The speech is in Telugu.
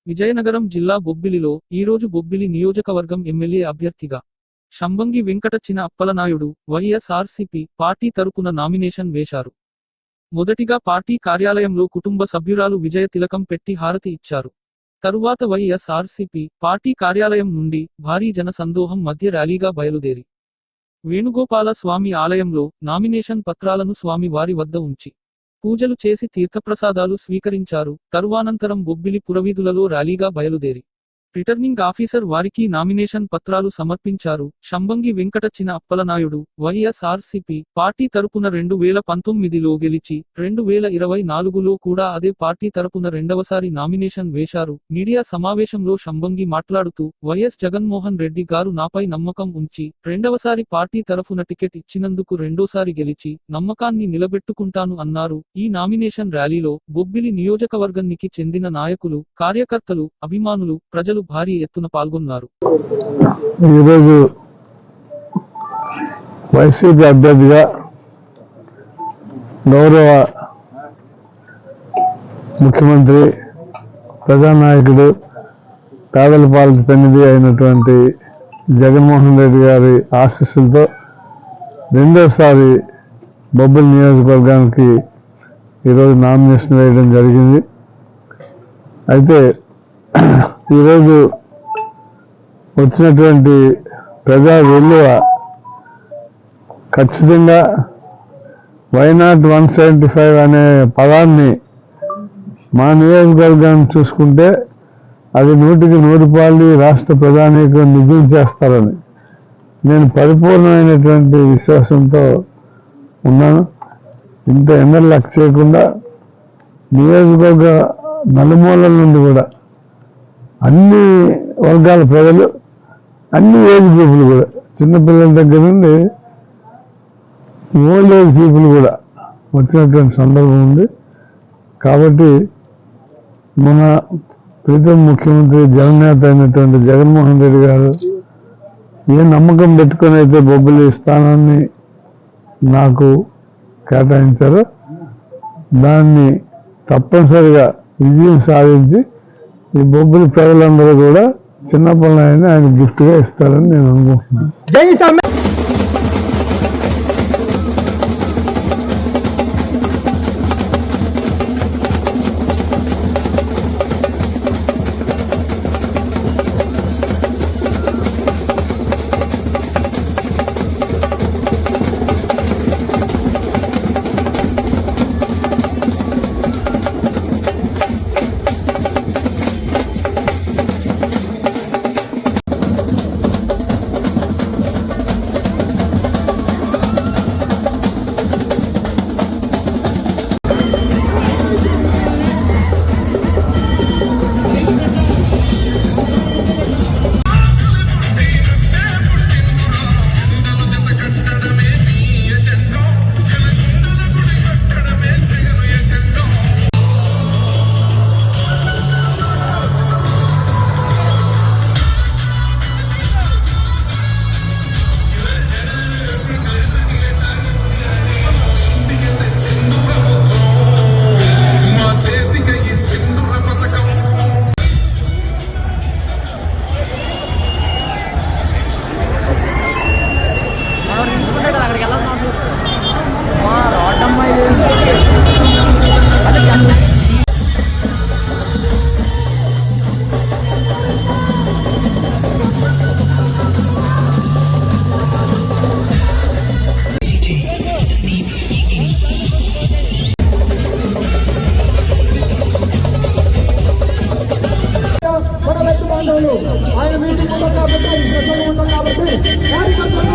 విజయనగరం జిల్లా బొబ్బిలిలో ఈరోజు బొబ్బిలి నియోజకవర్గం ఎమ్మెల్యే అభ్యర్థిగా శంబంగి వెంకట చిన అప్పలనాయుడు వైఎస్ఆర్సీపీ పార్టీ తరపున నామినేషన్ వేశారు. మొదటిగా పార్టీ కార్యాలయంలో కుటుంబ సభ్యురాలు విజయ తిలకం పెట్టి హారతి ఇచ్చారు. తరువాత వైఎస్ఆర్సీపీ పార్టీ కార్యాలయం నుండి భారీ జన సందోహం మధ్య ర్యాలీగా బయలుదేరి వేణుగోపాల స్వామి ఆలయంలో నామినేషన్ పత్రాలను స్వామి వారి వద్ద ఉంచి పూజలు చేసి తీర్థప్రసాదాలు స్వీకరించారు. తరువానంతరం బొబ్బిలి పురవీధులలో ర్యాలీగా బయలుదేరి రిటర్నింగ్ ఆఫీసర్ వారికి నామినేషన్ పత్రాలు సమర్పించారు. శంబంగి వెంకట చిన అప్పలనాయుడు వైఎస్ఆర్సీపీ పార్టీ తరపున 2019లో గెలిచి 2024లో కూడా అదే పార్టీ తరపున రెండవసారి నామినేషన్ వేశారు. మీడియా సమావేశంలో శంబంగి మాట్లాడుతూ వైఎస్ జగన్మోహన్ రెడ్డి గారు నాపై నమ్మకం ఉంచి రెండవసారి పార్టీ తరఫున టికెట్ ఇచ్చినందుకు రెండోసారి గెలిచి నమ్మకాన్ని నిలబెట్టుకుంటాను అన్నారు. ఈ నామినేషన్ ర్యాలీలో బొబ్బిలి నియోజకవర్గానికి చెందిన నాయకులు, కార్యకర్తలు, అభిమానులు, ప్రజలు భారీ ఎత్తున పాల్గొన్నారు. ఈరోజు వైసీపీ అభ్యర్థిగా గౌరవ ముఖ్యమంత్రి, ప్రజానాయకుడు, పేదల పాలిట పెన్నిధి అయినటువంటి జగన్మోహన్ రెడ్డి గారి ఆశీస్సులతో రెండోసారి బొబ్బిలి నియోజకవర్గానికి ఈరోజు నామినేషన్ వేయడం జరిగింది. అయితే ఈరోజు వచ్చినటువంటి ప్రజా విలువ ఖచ్చితంగా వైనాట్ 175 అనే పదాన్ని మా నియోజకవర్గాన్ని చూసుకుంటే అది 100కి 100 రాష్ట్ర ప్రధానిగా నిజం చేస్తారని నేను పరిపూర్ణమైనటువంటి విశ్వాసంతో ఉన్నాను. ఇంత ఎండలు లెక్క చేయకుండా నియోజకవర్గ నలుమూలల నుండి కూడా అన్ని వర్గాల ప్రజలు, అన్ని ఏజ్ పీపుల్ కూడా, చిన్నపిల్లల దగ్గర నుండి ఓల్డ్ ఏజ్ పీపుల్ కూడా వచ్చినటువంటి సందర్భం ఉంది. కాబట్టి మన ప్రీతం ముఖ్యమంత్రి జగన్నేత అయినటువంటి జగన్మోహన్ రెడ్డి గారు ఏ నమ్మకం పెట్టుకొని అయితే బొబ్బిలి స్థానాన్ని నాకు కేటాయించారో దాన్ని తప్పనిసరిగా విజయం సాధించి ఈ బొబ్బిలి ప్రజలందరూ కూడా చిన్నపిల్లలని ఆయన గిఫ్ట్గా ఇస్తారని నేను అనుకుంటున్నాను. ఆయన మీటింగ్ కాబట్టి కార్యకర్తలు